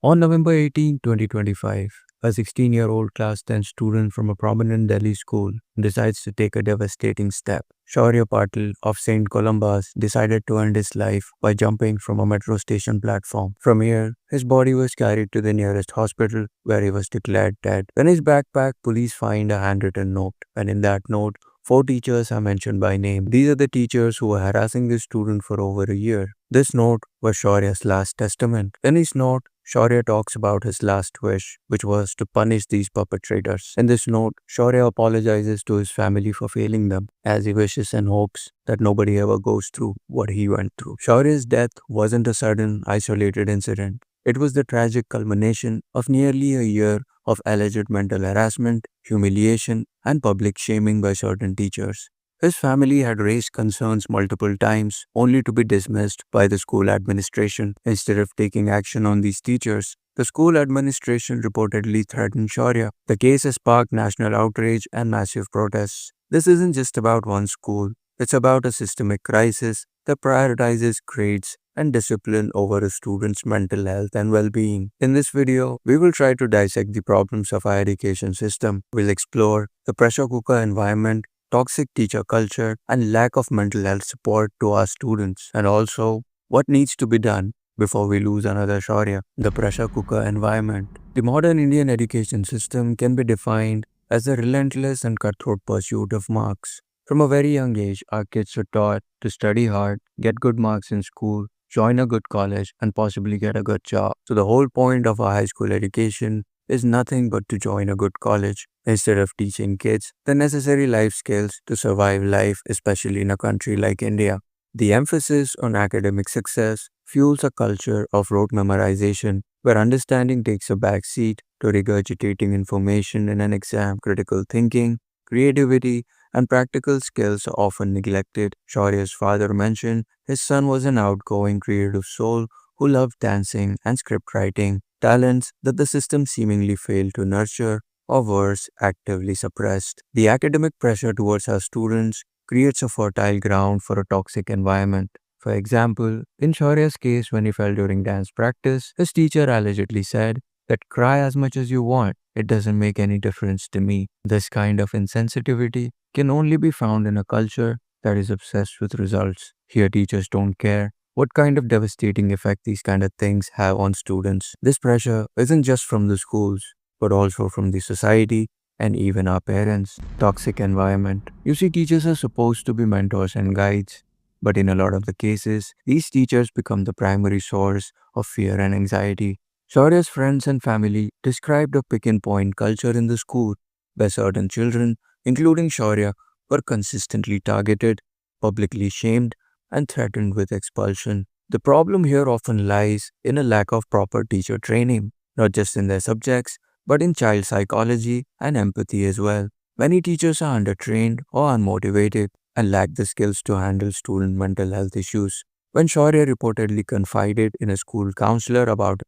On November 18, 2025, a 16-year-old class 10 student from a prominent Delhi school decides to take a devastating step. Shaurya Patil of St. Columba's decided to end his life by jumping from a metro station platform. From here, his body was carried to the nearest hospital where he was declared dead. In his backpack, police find a handwritten note, and in that note, four teachers are mentioned by name. These are the teachers who were harassing this student for over a year. This note was Shaurya's last testament. In his note, Shaurya talks about his last wish, which was to punish these perpetrators. In this note, Shaurya apologizes to his family for failing them, as he wishes and hopes that nobody ever goes through what he went through. Shaurya's death wasn't a sudden, isolated incident. It was the tragic culmination of nearly a year of alleged mental harassment, humiliation, and public shaming by certain teachers. His family had raised concerns multiple times, only to be dismissed by the school administration. Instead of taking action on these teachers, the school administration reportedly threatened Shaurya. The case has sparked national outrage and massive protests. This isn't just about one school, it's about a systemic crisis that prioritizes grades and discipline over a student's mental health and well-being. In this video, we will try to dissect the problems of our education system. We'll explore the pressure cooker environment, toxic teacher culture, and lack of mental health support to our students, and also what needs to be done before we lose another Shaurya. The pressure cooker environment. The modern Indian education system can be defined as a relentless and cutthroat pursuit of marks. From a very young age, our kids are taught to study hard, get good marks in school, join a good college, and possibly get a good job. So the whole point of our high school education is nothing but to join a good college instead of teaching kids the necessary life skills to survive life, especially in a country like India. The emphasis on academic success fuels a culture of rote memorization where understanding takes a back seat to regurgitating information in an exam. Critical thinking, creativity, and practical skills are often neglected. Shaurya's father mentioned his son was an outgoing, creative soul who loved dancing and script writing, talents that the system seemingly failed to nurture or worse, actively suppressed. The academic pressure towards our students creates a fertile ground for a toxic environment. For example, in Shaurya's case, when he fell during dance practice, his teacher allegedly said that cry as much as you want, it doesn't make any difference to me. This kind of insensitivity can only be found in a culture that is obsessed with results. Here, teachers don't care what kind of devastating effect these kind of things have on students. This pressure isn't just from the schools, but also from the society and even our parents. Toxic environment. You see, teachers are supposed to be mentors and guides, but in a lot of the cases, these teachers become the primary source of fear and anxiety. Shaurya's friends and family described a pick and point culture in the school where certain children, including Shaurya, were consistently targeted, publicly shamed, and threatened with expulsion. The problem here often lies in a lack of proper teacher training, not just in their subjects, but in child psychology and empathy as well. Many teachers are undertrained or unmotivated and lack the skills to handle student mental health issues. When Shaurya reportedly confided in a school counselor about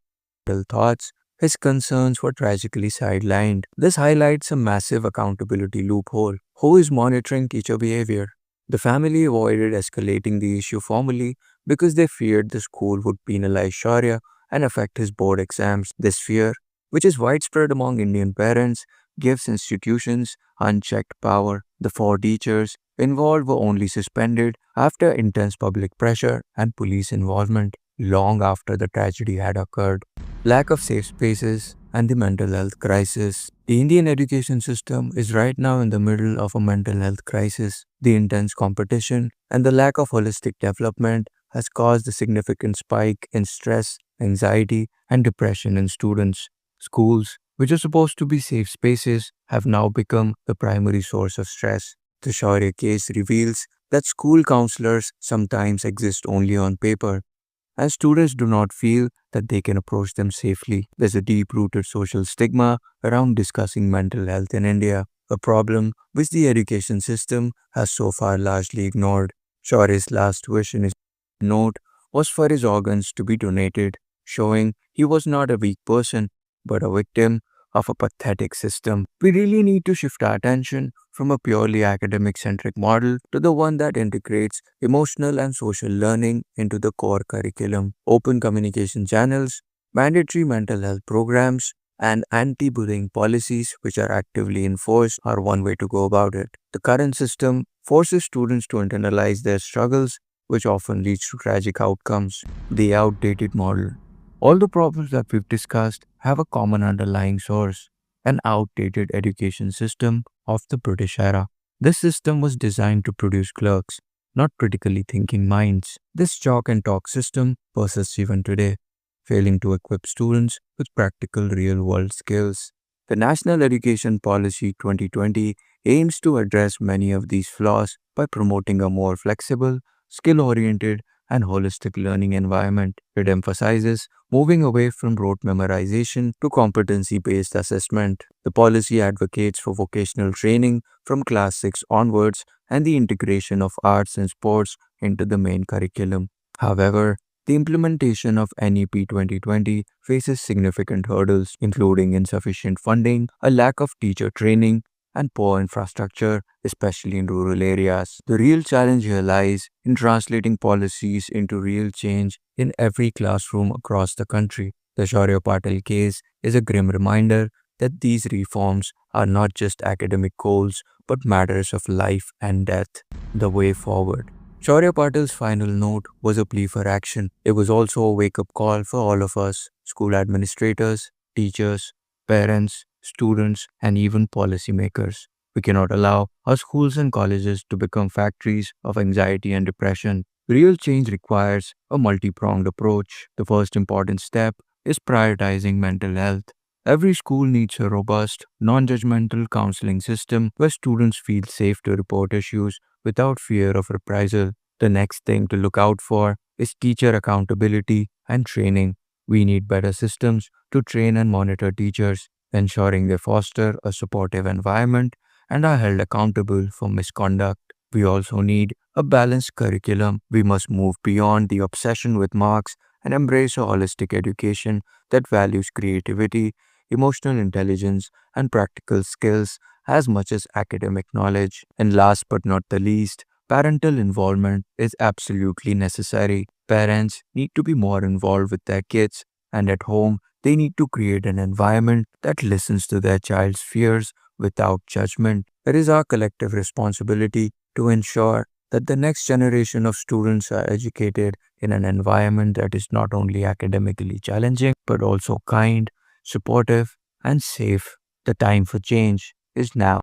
mental thoughts, his concerns were tragically sidelined. This highlights a massive accountability loophole. Who is monitoring teacher behavior? The family avoided escalating the issue formally because they feared the school would penalize Shaurya and affect his board exams. This fear, which is widespread among Indian parents, gives institutions unchecked power. The four teachers involved were only suspended after intense public pressure and police involvement long after the tragedy had occurred. Lack of safe spaces and the mental health crisis. The Indian education system is right now in the middle of a mental health crisis. The intense competition and the lack of holistic development has caused a significant spike in stress, anxiety, and depression in students. Schools, which are supposed to be safe spaces, have now become the primary source of stress. The Shaurya case reveals that school counselors sometimes exist only on paper, and students do not feel that they can approach them safely. There's a deep-rooted social stigma around discussing mental health in India, a problem which the education system has so far largely ignored. Shaurya's last wish in his note was for his organs to be donated, showing he was not a weak person, but a victim of a pathetic system. We really need to shift our attention from a purely academic centric model to the one that integrates emotional and social learning into the core curriculum. Open communication channels, Mandatory mental health programs and anti-bullying policies which are actively enforced are one way to go about it. The current system forces students to internalize their struggles, which often leads to tragic outcomes. The outdated model. All the problems that we've discussed have a common underlying source, an outdated education system of the British era. This system was designed to produce clerks, not critically thinking minds. This chalk and talk system persists even today, failing to equip students with practical real world skills. The National Education Policy 2020 aims to address many of these flaws by promoting a more flexible, skill oriented, and holistic learning environment. It emphasizes moving away from rote memorization to competency based assessment. The policy advocates for vocational training from class 6 onwards and the integration of arts and sports into the main curriculum. However, the implementation of NEP 2020 faces significant hurdles, including insufficient funding, a lack of teacher training, and poor infrastructure, especially in rural areas. The real challenge here lies in translating policies into real change in every classroom across the country. The Shaurya Patil case is a grim reminder that these reforms are not just academic goals but matters of life and death. The way forward. Shaurya Patil's final note was a plea for action. It was also a wake up call for all of us school administrators, teachers, parents, students, and even policymakers. We cannot allow our schools and colleges to become factories of anxiety and depression. Real change requires a multi pronged approach. The first important step is prioritizing mental health. Every school needs a robust, non judgmental counseling system where students feel safe to report issues without fear of reprisal. The next thing to look out for is teacher accountability and training. We need better systems to train and monitor teachers, ensuring they foster a supportive environment and are held accountable for misconduct. We also need a balanced curriculum. We must move beyond the obsession with marks and embrace a holistic education that values creativity, emotional intelligence, and practical skills as much as academic knowledge. And last but not the least, parental involvement is absolutely necessary. Parents need to be more involved with their kids, and at home, they need to create an environment that listens to their child's fears without judgment. It is our collective responsibility to ensure that the next generation of students are educated in an environment that is not only academically challenging but also kind, supportive, and safe. The time for change is now.